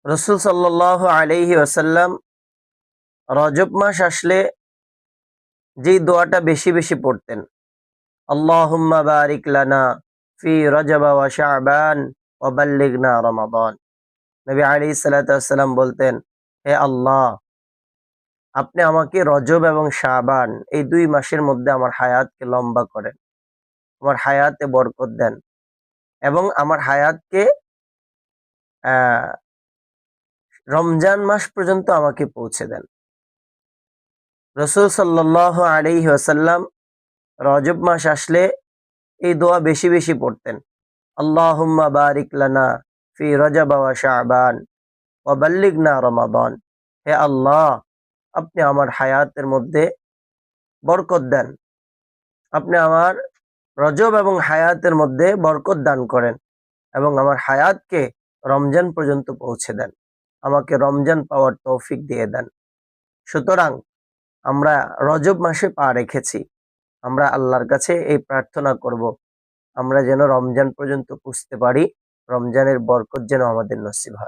রাসূল সাল্লাল্লাহু আলাইহি ওয়াসাল্লাম রজব মাস আসলে যেই দোয়াটা বেশি বেশি পড়তেন, আল্লাহুম্মা বারিক লানা ফি রজব ওয়া শাবান ওয়া বাল্লিগনা রমাদান। নবী আলাইহিস সালাতু ওয়াসসালাম বলতেন, হে আল্লাহ, আপনি আমাকে রজব এবং শাবান এই দুই মাসের মধ্যে আমার হায়াতকে লম্বা করেন, আমার হায়াতে বরকত দেন এবং আমার হায়াতকে আহ রমজান মাস পর্যন্ত আমাকে পৌঁছে দেন। রাসূল সাল্লাল্লাহু আলাইহি ওয়াসাল্লাম রজব মাস আসলে এই দোয়া বেশি বেশি পড়তেন, আল্লাহুম্মা বারিক লানা ফি রজব ওয়া শাবান ওয়া বাল্লিগনা রমাদান। হে আল্লাহ, আপনি আমার হায়াতের মধ্যে বরকত দেন, আপনি আমার রজব এবং হায়াতের মধ্যে বরকত দান করেন এবং আমার হায়াতকে রমজান পর্যন্ত পৌঁছে দেন, আমাকে রমজান পাওয়ার তৌফিক দিয়ে দেন। সুতরাং আমরা রজব মাসে পা রেখেছি, আমরা আল্লাহর কাছে এই প্রার্থনা করব, আমরা যেন রমজান পর্যন্ত পুষতে পারি, রমজানের বরকত যেন আমাদের নসিব হয়।